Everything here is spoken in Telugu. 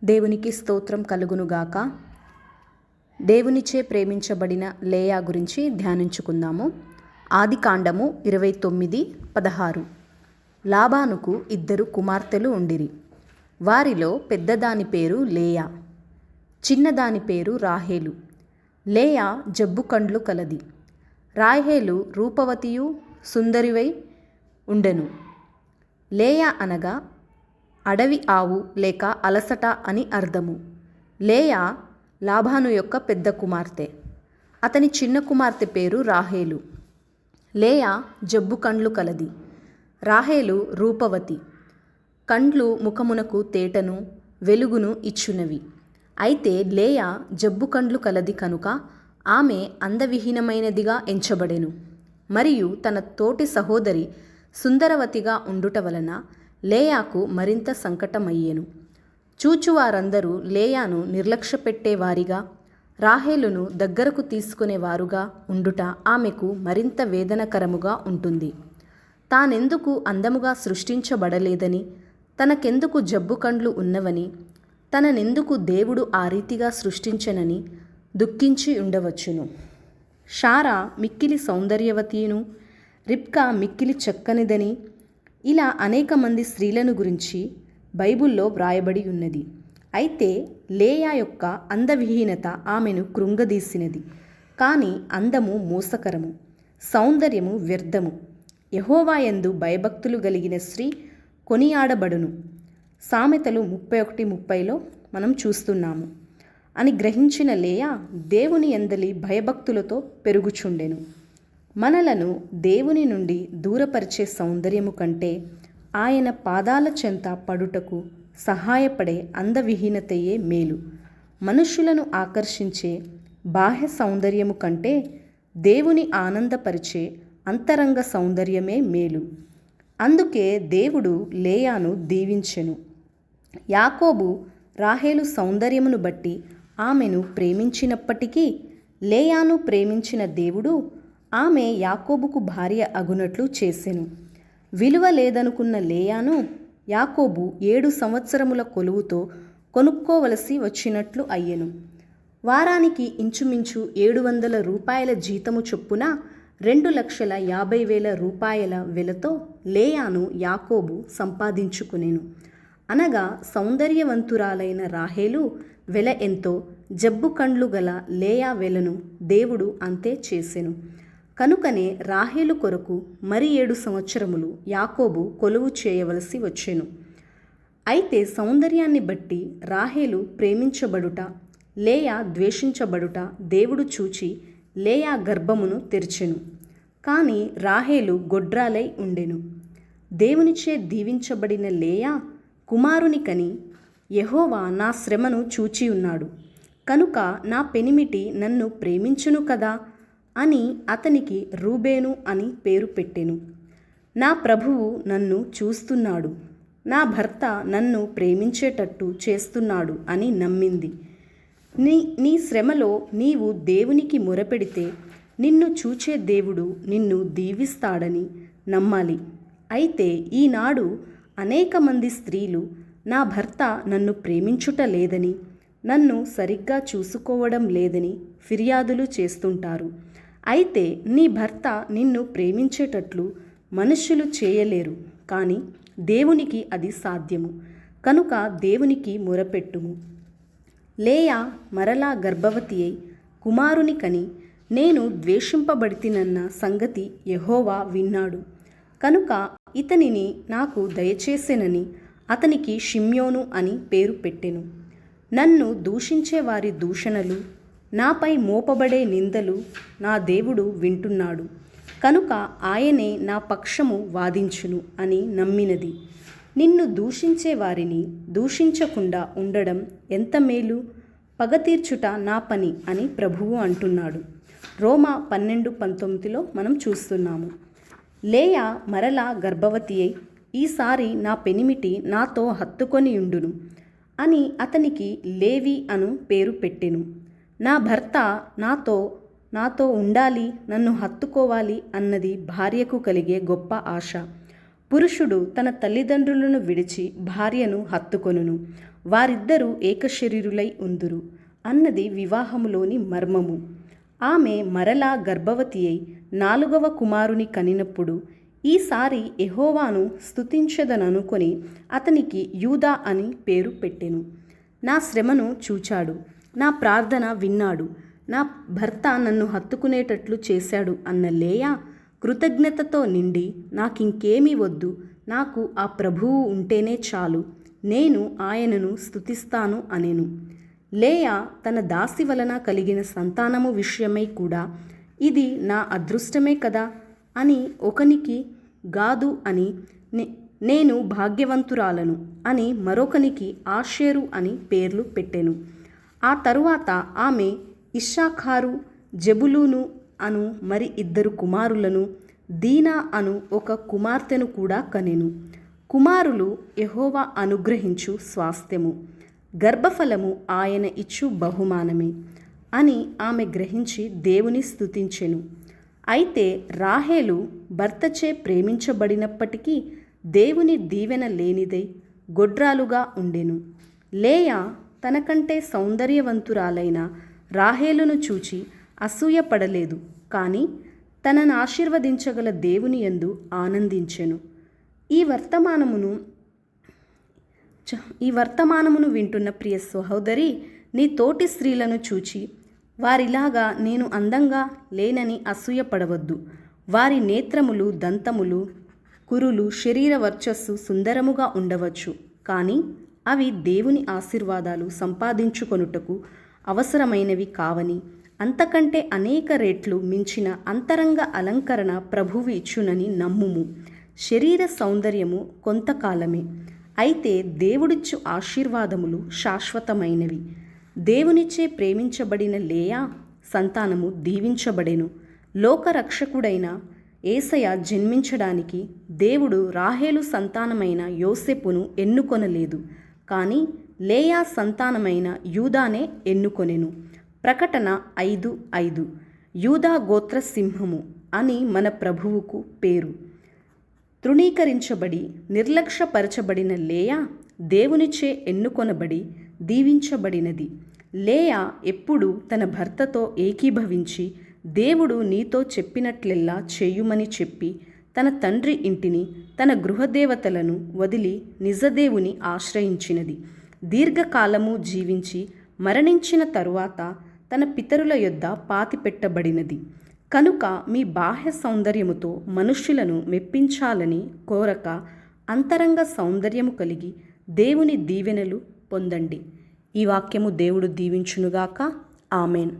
దేవునికి స్తోత్రం కలుగునుగాక. దేవునిచే ప్రేమించబడిన లేయా గురించి ధ్యానించుకుందాము. ఆదికాండము 29:16. లాబానుకు 2 కుమార్తెలు ఉండిరి. వారిలో పెద్దదాని పేరు లేయా, చిన్నదాని పేరు రాహేలు. లేయా జబ్బు కండ్లు కలది, రాహేలు రూపవతియు సుందరివై ఉండెను. లేయా అనగా అడవి ఆవు లేక అలసట అని అర్థము. లేయా లాబాను యొక్క పెద్ద కుమార్తె. అతని చిన్న కుమార్తె పేరు రాహేలు. లేయా జబ్బు కండ్లు కలది, రాహేలు రూపవతి. కండ్లు ముఖమునకు తేటను వెలుగును ఇచ్చునవి. అయితే లేయా జబ్బు కండ్లు కలది కనుక ఆమె అందవిహీనమైనదిగా ఎంచబడెను. మరియు తన తోటి సహోదరి సుందరవతిగా ఉండుట వలన లేయాకు మరింత సంకటమయ్యెను. చూచువారందరూ లేయాను నిర్లక్ష్యపెట్టేవారిగా, రాహేలును దగ్గరకు తీసుకునేవారుగా ఉండుట ఆమెకు మరింత వేదనకరముగా ఉంటుంది. తానెందుకు అందముగా సృష్టించబడలేదని, తనకెందుకు జబ్బు కండ్లు ఉన్నవని, తననెందుకు దేవుడు ఆ రీతిగా సృష్టించెనని దుఃఖించి ఉండవచ్చును. షారా మిక్కిలి సౌందర్యవతిను, రిబ్కా మిక్కిలి చక్కనిదని, ఇలా అనేక మంది స్త్రీలను గురించి బైబిల్లో వ్రాయబడి ఉన్నది. అయితే లేయా యొక్క అందవిహీనత ఆమెను కృంగదీసినది. కానీ అందము మోసకరము, సౌందర్యము వ్యర్థము. యెహోవా యందు భయభక్తులు కలిగిన స్త్రీ కొనియాడబడును. సామెతలు 31:30లో మనం చూస్తున్నాము. అని గ్రహించిన లేయా దేవుని యందలి భయభక్తులతో పెరుగుచుండెను. మనలను దేవుని నుండి దూరపరిచే సౌందర్యము కంటే ఆయన పాదాల చెంత పడుటకు సహాయపడే అందవిహీనతయే మేలు. మనుష్యులను ఆకర్షించే బాహ్య సౌందర్యము కంటే దేవుని ఆనందపరిచే అంతరంగ సౌందర్యమే మేలు. అందుకే దేవుడు లేయాను దీవించెను. యాకోబు రాహేలు సౌందర్యమును బట్టి ఆమెను ప్రేమించినప్పటికీ లేయాను ప్రేమించిన దేవుడు ఆమె యాకోబుకు భార్య అగునట్లు చేసెను. విలువ లేదనుకున్న లేయాను యాకోబు 7 సంవత్సరముల కొలువుతో కొనుక్కోవలసి వచ్చినట్లు అయ్యెను. వారానికి ఇంచుమించు 700 రూపాయల జీతము చొప్పున 2,50,000 రూపాయల వెలతో లేయాను యాకోబు సంపాదించుకునెను. అనగా సౌందర్యవంతురాలైన రాహేలు వెల ఎంతో, జబ్బు కండ్లు గల లేయా వెలను దేవుడు అంతే చేసెను. కనుకనే రాహేలు కొరకు మరి 7 సంవత్సరములు యాకోబు కొలువు చేయవలసి వచ్చెను. అయితే సౌందర్యాన్ని బట్టి రాహేలు ప్రేమించబడుట, లేయా ద్వేషించబడుట దేవుడు చూచి లేయా గర్భమును తెరిచెను. కానీ రాహేలు గొడ్రాలై ఉండెను. దేవునిచే దీవించబడిన లేయా కుమారుని కని, యెహోవా నా శ్రమను చూచి ఉన్నాడు కనుక నా పెనిమిటి నన్ను ప్రేమించును కదా అని అతనికి రూబేను అని పేరు పెట్టెను. నా ప్రభువు నన్ను చూస్తున్నాడు, నా భర్త నన్ను ప్రేమించేటట్టు చేస్తున్నాడు అని నమ్మింది. నీ శ్రమలో నీవు దేవునికి మొరపెడితే నిన్ను చూచే దేవుడు నిన్ను దీవిస్తాడని నమ్మాలి. అయితే ఈనాడు అనేక మంది స్త్రీలు నా భర్త నన్ను ప్రేమించుట లేదని, నన్ను సరిగ్గా చూసుకోవడం లేదని ఫిర్యాదులు చేస్తుంటారు. అయితే నీ భర్త నిన్ను ప్రేమించేటట్లు మనుష్యులు చేయలేరు, కానీ దేవునికి అది సాధ్యము. కనుక దేవునికి మొరపెట్టుము. లేయా మరలా గర్భవతి అయి కుమారుని కని, నేను ద్వేషింపబడితినన్న సంగతి యెహోవా విన్నాడు కనుక ఇతనిని నాకు దయచేసెనని అతనికి షిమ్యోను అని పేరు పెట్టెను. నన్ను దూషించే వారి దూషణలు, నాపై మోపబడే నిందలు నా దేవుడు వింటున్నాడు కనుక ఆయనే నా పక్షము వాదించును అని నమ్మినది. నిన్ను దూషించే వారిని దూషించకుండా ఉండడం ఎంత మేలు, పగ తీర్చుట నా పని అని ప్రభువు అంటున్నాడు. రోమా 12:19లో మనం చూస్తున్నాము. లేయా మరలా గర్భవతి అయి, ఈసారి నా పెనిమిటి నాతో హత్తుకొని ఉండును అని అతనికి లేవి అను పేరు పెట్టెను. నా భర్త నాతో ఉండాలి, నన్ను హత్తుకోవాలి అన్నది భార్యకు కలిగే గొప్ప ఆశ. పురుషుడు తన తల్లిదండ్రులను విడిచి భార్యను హత్తుకొనును, వారిద్దరూ ఏకశరీరులై ఉందురు అన్నది వివాహములోని మర్మము. ఆమె మరలా గర్భవతి అయి 4వ కుమారుని కనినప్పుడు, ఈసారి యెహోవాను స్తుతించెదననుకొని అతనికి యూదా అని పేరు పెట్టెను. నా శ్రమను చూచాడు, నా ప్రార్థన విన్నాడు, నా భర్త నన్ను హత్తుకునేటట్లు చేశాడు అన్న లేయా కృతజ్ఞతతో నిండి, నాకింకేమీ వద్దు, నాకు ఆ ప్రభువు ఉంటేనే చాలు, నేను ఆయనను స్తుతిస్తాను అనెను. లేయా తన దాసి వలన కలిగిన సంతానము విషయమై కూడా, ఇది నా అదృష్టమే కదా అని ఒకనికి, గాదు అని నేను భాగ్యవంతురాలను అని మరొకనికి ఆషేరు అని పేర్లు పెట్టెను. ఆ తరువాత ఆమె ఇశ్శాఖారు, జెబులూను అను మరి 2 కుమారులను, దీనా అను ఒక కుమార్తెను కూడా కనెను. కుమారులు యెహోవా అనుగ్రహించు స్వాస్థ్యము, గర్భఫలము ఆయన ఇచ్చు బహుమానమే అని ఆమె గ్రహించి దేవుని స్తుతించెను. అయితే రాహేలు భర్తచే ప్రేమించబడినప్పటికీ దేవుని దీవెన లేనిదై గొడ్రాలుగా ఉండెను. లేయా తనకంటే సౌందర్యవంతురాలైన రాహేలును చూచి అసూయపడలేదు, కానీ తనను ఆశీర్వదించగల దేవుని యందు ఆనందించెను. ఈ వర్తమానమును వింటున్న ప్రియ సహోదరి, నీ తోటి స్త్రీలను చూచి వారిలాగా నేను అందంగా లేనని అసూయపడవద్దు. వారి నేత్రములు, దంతములు, కురులు, శరీర వర్చస్సు సుందరముగా ఉండవచ్చు, కానీ అవి దేవుని ఆశీర్వాదాలు సంపాదించుకొనుటకు అవసరమైనవి కావని, అంతకంటే అనేక రెట్లు మించిన అంతరంగ అలంకరణ ప్రభువు ఇచ్చునని నమ్ముము. శరీర సౌందర్యము కొంతకాలమే, అయితే దేవుడిచ్చు ఆశీర్వాదములు శాశ్వతమైనవి. దేవునిచే ప్రేమించబడిన లేయా సంతానము దీవించబడెను. లోకరక్షకుడైన యేసయ్య జన్మించడానికి దేవుడు రాహేలు సంతానమైన యోసేపును ఎన్నుకొనలేదు, కానీ లేయా సంతానమైన యూదానే ఎన్నుకొనెను. ప్రకటన 5:5 యూదా గోత్ర సింహము అని మన ప్రభువుకు పేరు. తృణీకరించబడి నిర్లక్ష్యపరచబడిన లేయా దేవునిచే ఎన్నుకొనబడి దీవించబడినది. లేయా ఎప్పుడు తన భర్తతో ఏకీభవించి, దేవుడు నీతో చెప్పినట్లెల్లా చేయుమని చెప్పి, తన తండ్రి ఇంటిని, తన గృహదేవతలను వదిలి నిజదేవుని ఆశ్రయించినది. దీర్ఘకాలము జీవించి మరణించిన తరువాత తన పితరుల యొద్ద పాతిపెట్టబడినది. కనుక మీ బాహ్య సౌందర్యముతో మనుష్యులను మెప్పించాలని కోరక, అంతరంగ సౌందర్యము కలిగి దేవుని దీవెనలు పొందండి. ఈ వాక్యము దేవుడు దీవించునుగాక. ఆమెన్.